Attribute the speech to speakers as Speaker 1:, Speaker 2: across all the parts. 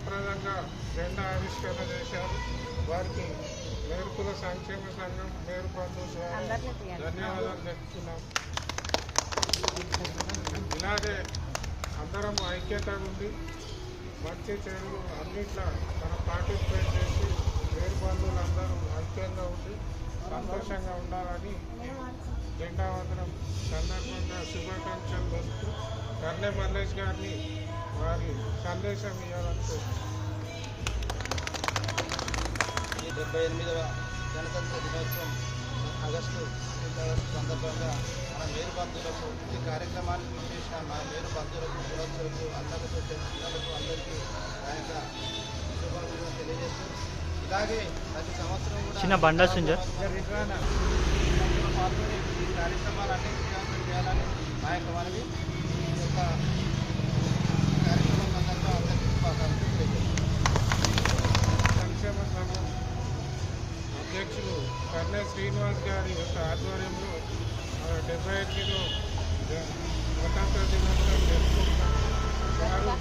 Speaker 1: గౌరవప్రదంగా జెండా ఆవిష్కరణ చేశారు. వారికి మేరుకుల సంక్షేమ సంఘం మేరు బంధువుల ద్వారా ధన్యవాదాలు చెప్తున్నాం. ఇలాగే అందరం ఐక్యతగా ఉండి మంచి చెడులు అన్నిట్లో మనం పార్టిసిపేట్ చేసి మేరు బంధువులు అందరూ ఐక్యంగా ఉండి సంతోషంగా ఉండాలని జెండా వందనం సందర్భంగా శుభాకాంక్షలు తెలుపుతూ కర్నె మల్లేష్ గారిని వారి సందేశం ఇవ్వాలనుకుంటున్నాను.
Speaker 2: ఈ 78వ గణతంత్ర దినోత్సవం ఆగస్టు సందర్భంగా మన మేరు బంధువులకు ఈ కార్యక్రమానికి చేసిన మా మేరు బంధువులకు పురోత్సవులకు అన్నలకు పిల్లలకు అందరికీ ఆయన శుభాకాంక్షలు తెలియజేస్తూ ఇలాగే ప్రతి సంవత్సరం కూడా
Speaker 3: చిన్న బండా
Speaker 2: పాల్గొని ఈ కార్యక్రమాలన్నీ విజయవంతం చేయాలని మా యొక్క మనవి. ఈ యొక్క కార్యక్రమం సందర్భంగా అందరికీ శుభాకాంక్షలు తెలియజేస్తాం.
Speaker 1: సంక్షేమ సంఘం అధ్యక్షులు కర్నె శ్రీనివాస్ గారి యొక్క ఆధ్వర్యంలో 78లో స్వతంత్ర దినోత్సవం జరుపుకుంటాం. వారు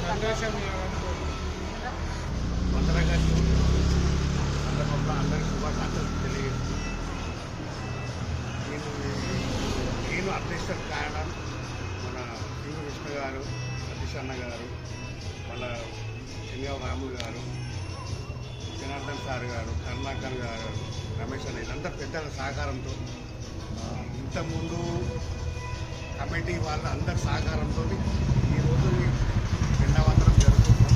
Speaker 1: సందేశం ఇవ్వాలనుకుంటున్నాం.
Speaker 4: ఆగస్టు సందర్భంగా అందరికీ శుభాకాంక్షలు తెలియజేస్తూ నేను అధ్యక్షత కారణం మన సింగు కృష్ణ గారు, సతీష్ అన్న గారు, మన శనిగావ రాములు గారు, జనార్దన్ సార్ గారు, కరుణాకర్ గారు, రమేష్ అన్న ఇదంతా పెద్దల సహకారంతో ఇంతకుముందు కమిటీ వాళ్ళ అందరి సహకారంతో ఈరోజు జెండా వందనం జరుపుకుంటాం.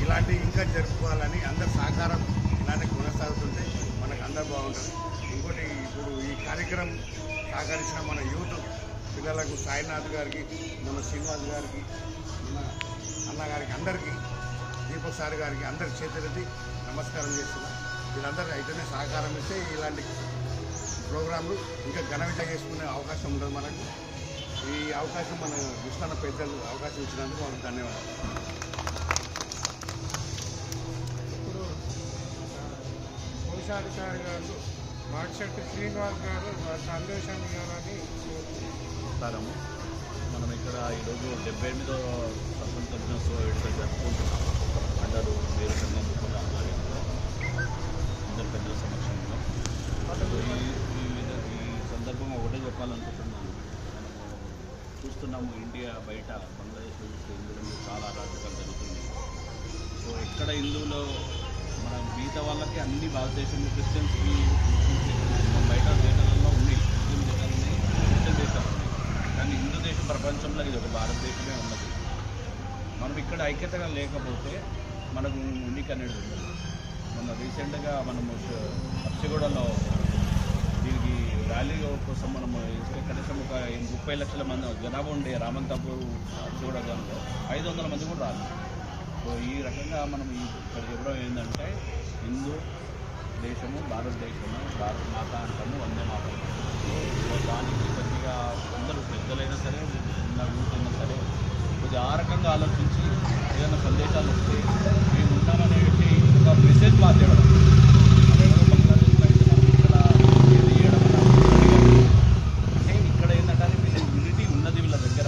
Speaker 4: ఇలాంటివి ఇంకా జరుపుకోవాలని అందరి సహకారం ఇలాంటి కొనసాగుతుంటే మనకు అందరు బాగుంటుంది. ఇంకోటి ఇప్పుడు ఈ కార్యక్రమం సహకరించిన మన యూత్ పిల్లలకు సాయినాథ్ గారికి, మన శ్రీనివాస్ గారికి, మన అన్నగారికి అందరికీ, దీపక్ సార్ గారికి అందరి చేతులెత్తి నమస్కారం చేస్తున్నాం. వీళ్ళందరూ అయితేనే సహకారం ఇస్తే ఇలాంటి ప్రోగ్రాంలు ఇంకా ఘన విజయం చేసుకునే అవకాశం ఉంటుంది మనకు. ఈ అవకాశం మన విస్తరణ పెద్దలు అవకాశం ఇచ్చినందుకు మనకు ధన్యవాదాలు.
Speaker 1: ఇప్పుడు కోశాధికారి గారు మాటిశెట్టి శ్రీనివాస్ గారు వారి సందేశం ఇవ్వాలని
Speaker 5: నమస్కారము. మనం ఇక్కడ ఈరోజు 78వ స్వతంత్ర దినోత్సవ వేడుకలు జరుపుకుంటున్నాం. అందరూ మేరు సంఘం ఆధ్వర్యంలో అందరు పెద్దల సమక్షంలో. ఈ సందర్భంగా ఒకటే చెప్పాలనుకుంటున్నాను. మనము చూస్తున్నాము ఇండియా బయట బంగ్లాదేశ్లో చూస్తే హిందువులు చాలా అరాచకాలు జరుగుతుంది. సో ఎక్కడ హిందువులు మన మిగతా వాళ్ళకి అన్ని భారతదేశంలో క్రిస్టియన్స్కి బయట దేశాలలో ఉన్నాయి, ముస్లిం దేశాలు ఉన్నాయి, క్రిస్టియన్ దేశాలు ఉన్నాయి. కానీ హిందూ దేశం ప్రపంచంలో ఇది ఒక భారతదేశమే ఉన్నది. మనం ఇక్కడ ఐక్యతగా లేకపోతే మనకు ఉనికి అనేది ఉండదు. మొన్న రీసెంట్గా మనము అర్చిగూడలో దీనికి ర్యాలీ కోసం మనము కనీసం ఒక 30 లక్షల మంది జనాభా ఉండే రామంతాపూర్ అర్చిగూడ దానిలో 500 మంది కూడా రాదు. సో ఈ రకంగా మనం ఇక్కడ చెప్పడం ఏంటంటే హిందూ దేశము భారతదేశము, భారత మాత అంటాము, వందే మాత. సో దానికి కొద్దిగా అందరూ పెద్దలైనా సరే, ఉన్న యూత్ అయినా సరే కొద్దిగా ఆ రకంగా ఆలోచించి ఏదైనా సందేశాలు వస్తే మేము ఉంటామనేసి ఒక మెసేజ్ మార్చేయడం. బంగ్లాదేశ్లో అయితే మనం ఇక్కడ ఏది చేయడం అంటే ఇక్కడ ఏంటంటే యూనిటీ ఉన్నది, వీళ్ళ దగ్గర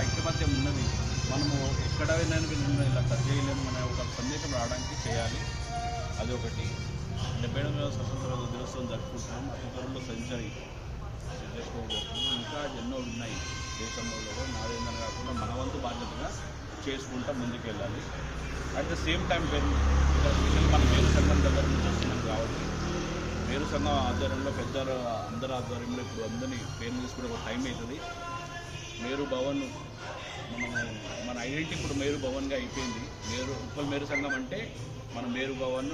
Speaker 5: ఐక్యమత్యం ఉన్నది. మనము ఎక్కడైనా వీళ్ళని ఇలా చేయలేము అనే ఒక సందేశం రావడానికి చేయాలి. అది ఒకటి. 78వ స్వతంత్ర దినోత్సవం జరుపుకుంటున్నాం. అతి త్వరలో సెంచరీ చేసుకోబోతున్నాం. ఇంకా ఎన్నో ఉన్నాయి దేశంలో. నాదేందని కాకుండా మన వంతు బాధ్యతగా చేసుకుంటూ ముందుకు వెళ్ళాలి. At the same time special మన మేరు సంఘం దగ్గర నుంచి వస్తున్నాం కాబట్టి మేరు సంఘం ఆధ్వర్యంలో పెద్దలు అందరి ఆధ్వర్యంలో ఇప్పుడు అందరినీ పేరు తీసుకునే ఒక టైం అవుతుంది. మేరు భవన్ మన ఐడెంటిటీ ఇప్పుడు మేరు భవన్గా అయిపోయింది. ఉప్పల్ మేరు సంఘం అంటే మన మేరు భవన్,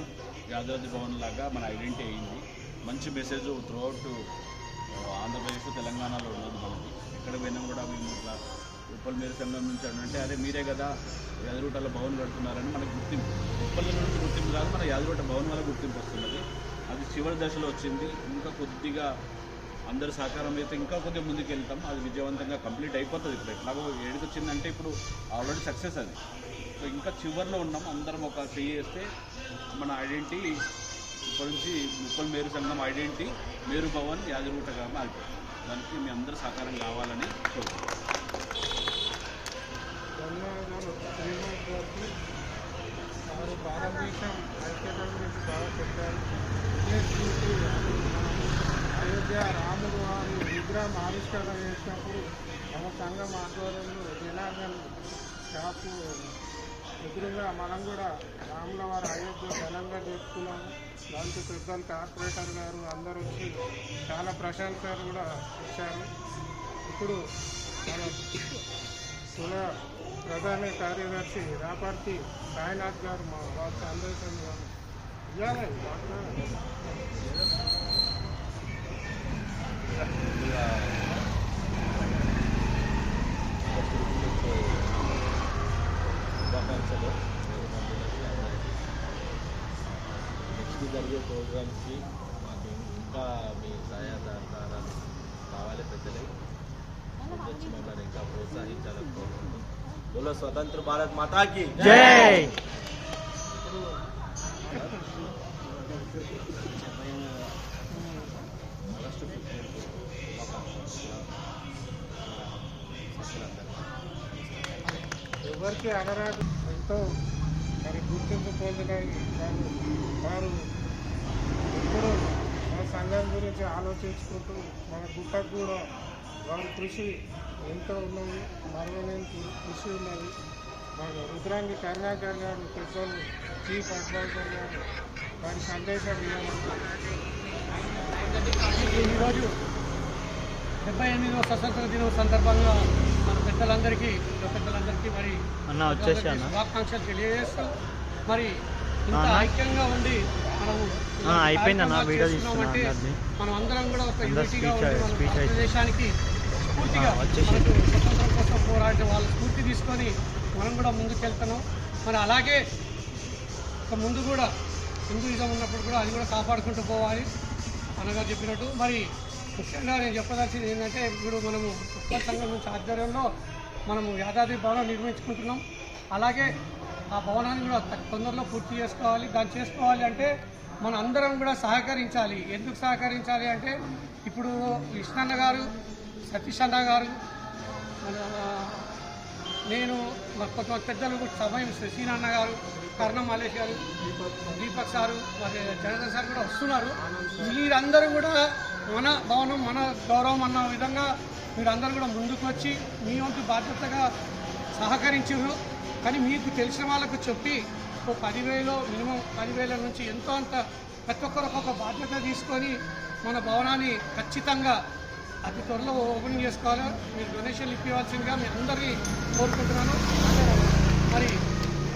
Speaker 5: యాదాద్రి భవన్ లాగా మన ఐడెంటిటీ అయింది. మంచి మెసేజ్ త్రూఅవుట్ ఆంధ్రప్రదేశ్, తెలంగాణలో ఉన్నది మనకి. ఎక్కడ పోయినా కూడా మేము ఇట్లా ఉప్పల్ మేరు సంఘం నుంచి అంటే అదే మీరే కదా యాదగిరిగుట్టలో భవన్ కడుతున్నారని మనకు గుర్తింపు. ఉప్పల్ నుంచి గుర్తింపు కాదు, మన యాదగిరిగుట్ట భవన్ వల్ల గుర్తింపు వస్తున్నది. అది చివరి దశలో వచ్చింది. ఇంకా కొద్దిగా అందరి సహకారం అయితే ఇంకా కొద్దిగా ముందుకు వెళ్తాం. అది విజయవంతంగా కంప్లీట్ అయిపోతుంది. ఇప్పుడు ఎట్లాగో ఏడుకు వచ్చిందంటే ఇప్పుడు ఆల్రెడీ సక్సెస్ అది. సో ఇంకా చివరిలో ఉన్నాం. అందరం ఒక చేస్తే మన ఐడెంటిటీ ఇప్పటి నుంచి ఉప్పల్ మేరు సంఘం ఐడెంటిటీ మేరు భవన్ యాదగిరిగుట్టగా మారిపోతుంది. దానికి మీ అందరూ సహకారం కావాలని కోరుకుంటున్నాం.
Speaker 1: ధన్యవాదాలు శ్రీనివాస్ గారికి. దేశం ఐక్యత గురించి బాగా చెప్పారు. ఇదే స్ఫూర్తి అయోధ్య రాముడు వారి విగ్రహం ఆవిష్కరణ చేసినప్పుడు మన సంఘం ఆధ్వర్యంలో జనార్దన్ షాపు ఎదురుగా మనం కూడా రాముల వారి అయోధ్య ఘనంగా జరుపుకున్నాము. దాంతో పెద్దలు కార్పొరేటర్ గారు అందరూ వచ్చి చాలా ప్రశంసలు కూడా ఇచ్చారు. ఇప్పుడు మన కుల ప్రధాన కార్యదర్శి రాపర్తి సాయినాథ్ గారు మా వారి సందేశం ఇవ్వాలి.
Speaker 3: శుభాకాంక్షలు. నెక్స్ట్ జరిగే ప్రోగ్రామ్స్కి మాకు ఇంకా మీ సహాయసహకారాలు కావాలి. పెద్దలే వచ్చి మమ్మల్ని ఇంకా ప్రోత్సహించాలని కోరుకుంటున్నాం. బోలో స్వతంత్ర భారత్ మాతాకి జై.
Speaker 1: ఎవరికి అనరాదు ఎంతో మరి గుర్తింపు పొందడానికి వారు ఎప్పుడూ మన సంఘం గురించి ఆలోచించుకుంటూ మన గుట్టకు కూడా వారి కృషి ఎంతో ఉన్నది. మరవలేని కృషి ఉన్నది. మన రుద్రాంగి కరుణాకర్ గారు పెద్దలు చీఫ్ అడ్వైజర్ గారు వారి సందేశం
Speaker 6: ఈరోజు 78వ స్వతంత్ర దినం సందర్భంగా మన పెద్దలందరికీ మరి శుభాకాంక్షలు తెలియజేస్తాం. మరి ఇంత ఐక్యంగా ఉండి మనము చేస్తున్నామంటే మనం అందరం కూడా ఒక యూనిటీగా ఉండి మన భారతదేశానికి స్ఫూర్తిగా మనకు స్వతంత్రం కోసం పోరాడే వాళ్ళ స్ఫూర్తి తీసుకొని మనం కూడా ముందుకెళ్తున్నాం. మరి అలాగే ముందు కూడా హిందూయిజం ఉన్నప్పుడు కూడా అది కూడా కాపాడుకుంటూ పోవాలి అనగా చెప్పినట్టు. మరి ముఖ్యంగా నేను చెప్పదలిసింది ఏంటంటే ఇప్పుడు మనము ఉత్పత్తి సంఘం నుంచి ఆధ్వర్యంలో మనము యాదాద్రి భవనం నిర్మించుకుంటున్నాం. అలాగే ఆ భవనాన్ని కూడా తొందరలో పూర్తి చేసుకోవాలి. దాన్ని చేసుకోవాలి అంటే మన అందరం కూడా సహకరించాలి. ఎందుకు సహకరించాలి అంటే ఇప్పుడు కృష్ణన్న గారు, సతీష్ అన్న గారు, నేను కొంతమంది పెద్దలు సమయం శ్రీనాన్న గారు, కర్ణం మల్లేష్ గారు, దీపక్ సారు, మరి జనార్దన్ సార్ కూడా వస్తున్నారు. మీరందరూ కూడా మన భవనం మన గౌరవం అన్న విధంగా మీరందరూ కూడా ముందుకు వచ్చి మీ వంతు బాధ్యతగా సహకరించారు. కానీ మీకు తెలిసిన వాళ్ళకు చెప్పి ఒక 10,000 మినిమం 10,000 నుంచి ఎంతో అంత ప్రతి ఒక్కరు ఒక్కొక్క బాధ్యత తీసుకొని మన భవనాన్ని ఖచ్చితంగా అతి త్వరలో ఓపెనింగ్ చేసుకోవాలి. మీరు డొనేషన్లు ఇవ్వాల్సిందిగా మీ అందరినీ కోరుకుంటున్నాను. మరి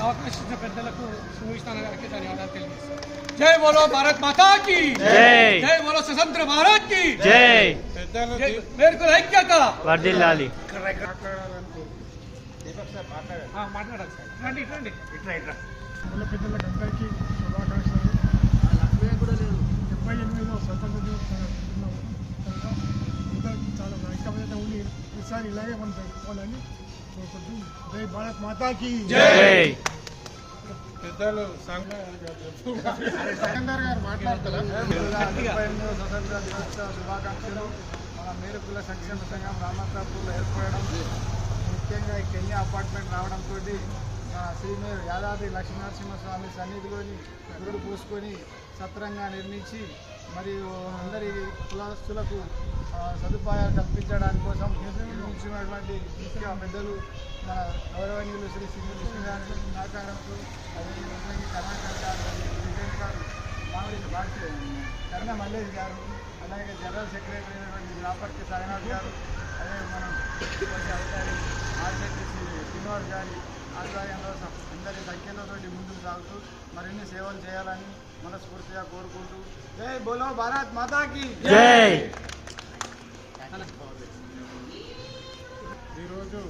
Speaker 6: అవకాశం ఇచ్చిన పెద్దలకు సుమిష్ణ గారికి ధన్యవాదాలు తెలియజేస్తాను. జై బోలో భారత్ మాతాకి జై బోలో స్వతంత్ర భారత్ కి జై. మేరకు ఐక్యత వర్ధిల్లాలి. మాట్లాడాలి సార్. రండి రండి.
Speaker 1: కుల పెద్దలకు అందరికీ శుభాకాంక్షలు. 78వ స్వతంత్ర దినోత్సవం అందరికీ చాలా ఐక్యత ఉండి ఈసారి ఇలాగే మనం జరుపుకోవాలని కోరుకుంటూ జై భారత్ మాతాకి జై. పెద్దలు సికందర్ గారు మాట్లాడతారా?
Speaker 2: 78వ స్వతంత్ర దినోత్సవ శుభాకాంక్షలు. మన మేరుకుల సంక్షేమ సంఘం రామతాపూర్లో ఏర్పడడం, ముఖ్యంగా ఈ కెన్యా అపార్ట్మెంట్ రావడంతో శ్రీమేరు యాదాద్రి లక్ష్మీనరసింహస్వామి సన్నిధిలోని గురుడు పూసుకొని సత్రంగా నిర్మించి మరియు అందరి కులస్తులకు సదుపాయాలు కల్పించడానికి కోసం నిర్మించినటువంటి ముఖ్య పెద్దలు మన గౌరవనీయులు శ్రీ విష్ణు గారి సహకారంతో అదేవిధంగా కర్ణాకర్ గారు, ప్రెసిడెంట్ గారు మామిడి భారతీయ కర్ణ మల్లేష్ గారు, అలాగే జనరల్ సెక్రటరీ అయినటువంటి రాపర్తి సాయినాథ్ గారు, అదే మనం అధికారి ఆర్జెడ్డి శ్రీనివాస్ గారి ఆధ్వర్యంలో అందరి సంఖ్యలతో ముందుకు సాగుతూ మరిన్ని సేవలు చేయాలని మనస్ఫూర్తిగా కోరుకుంటూ జై బోలో భారత్ మాతాకి జై.
Speaker 1: ఈరోజు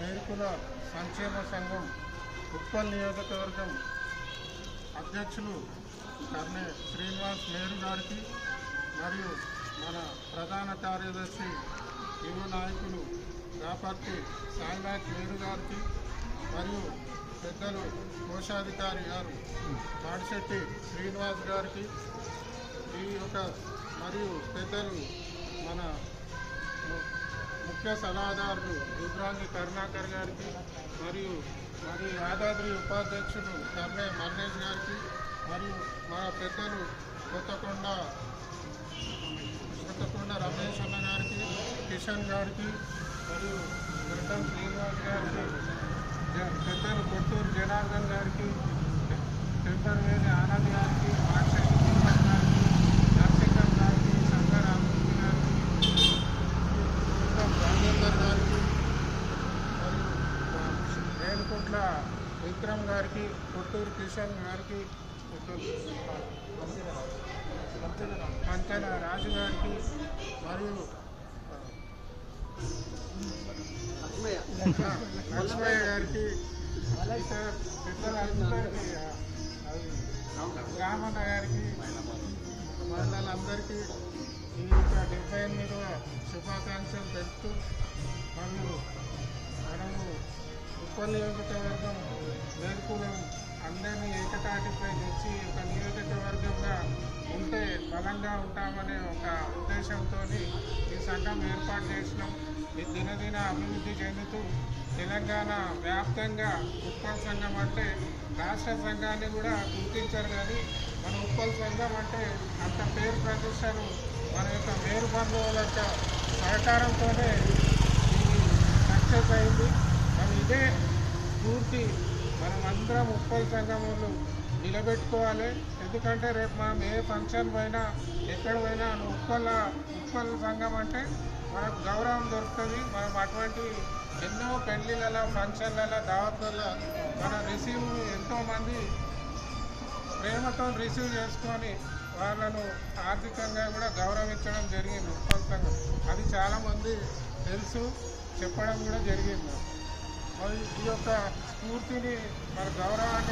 Speaker 1: మేరుకుల సంక్షేమ సంఘం ఉప్పల్ నియోజకవర్గం అధ్యక్షులు కర్ణే శ్రీనివాస్ మేరు గారికి మరియు మన ప్రధాన కార్యదర్శి యువ నాయకులు రాపర్తి సాయినాథ్ మేరు గారికి మరియు పెద్దలు కోశాధికారి గారు మాడిశెట్టి శ్రీనివాస్ గారికి ఈ యొక్క మరియు పెద్దలు మన ముఖ్య సలహాదారులు రుద్రాంగి కరుణాకర్ గారికి మరియు మరి యాదాద్రి ఉపాధ్యక్షుడు కర్నే మల్లేష్ గారికి మరియు మన పెద్దలు కొత్తకొండ రమేష్ అన్న గారికి, కిషన్ గారికి మరియు గడ్డం శ్రీనివాస్ గారికి, పెద్దలు కొట్టూరు జనార్దన్ గారికి, టెంపర్వేలి ఆనంద్ గారికి, మాక్షి దీపక్ గారికి, నరసింహం గారికి, సంగారామూర్తి గారికి, రాజేందర్ గారికి మరియు రేణుకుంట్ల విక్రమ్ గారికి, కొట్టూరు కిషన్ గారికి, పంచన రాజు గారికి మరియు లక్ష్మయ్య గారికి, ఇతర పెద్దలందరికీ, రామన్న గారికి, మహిళలందరికీ ఈ యొక్క 78వ శుభాకాంక్షలు తెలుపుతూ మరియు మనము ఉప్పల్ నియోజకవర్గం వేడుకలు అందరినీ ఏకతాటిపై తెచ్చి ఒక నియోజకవర్గంగా ఉంటే బలంగా ఉంటామనే ఒక ఉద్దేశంతో ఈ సంఘం ఏర్పాటు చేసినాం. ఈ దినదిన అభివృద్ధి చెందుతూ తెలంగాణ వ్యాప్తంగా ఉప్పల్ సంఘం అంటే రాష్ట్ర సంఘాన్ని కూడా గుర్తించారు. కానీ మన ఉప్పల్ సంఘం అంటే అంత పేరు ప్రతిష్టలు మన యొక్క మేరు బంధువుల యొక్క సహకారంతోనే ఇది సక్సెస్ అయింది. మరి ఇదే స్ఫూర్తి మనమందరం ఉప్పల్ సంఘములు నిలబెట్టుకోవాలి. ఎందుకంటే రేపు మనం ఏ ఫంక్షన్ పోయినా ఎక్కడ పోయినా ఉప్పల్ సంఘం అంటే మనకు గౌరవం దొరుకుతుంది. మనం అటువంటి ఎన్నో పెళ్లిళ్ళ ఫంక్షన్ల దావత్ల మన రిసీవ్ ఎంతోమంది ప్రేమతో రిసీవ్ చేసుకొని వాళ్ళను ఆర్థికంగా కూడా గౌరవించడం జరిగింది ఉప్పల్ సంఘం. అది చాలామంది తెలుసు, చెప్పడం కూడా జరిగింది. మరి ఈ యొక్క స్ఫూర్తిని మన గౌరవాన్ని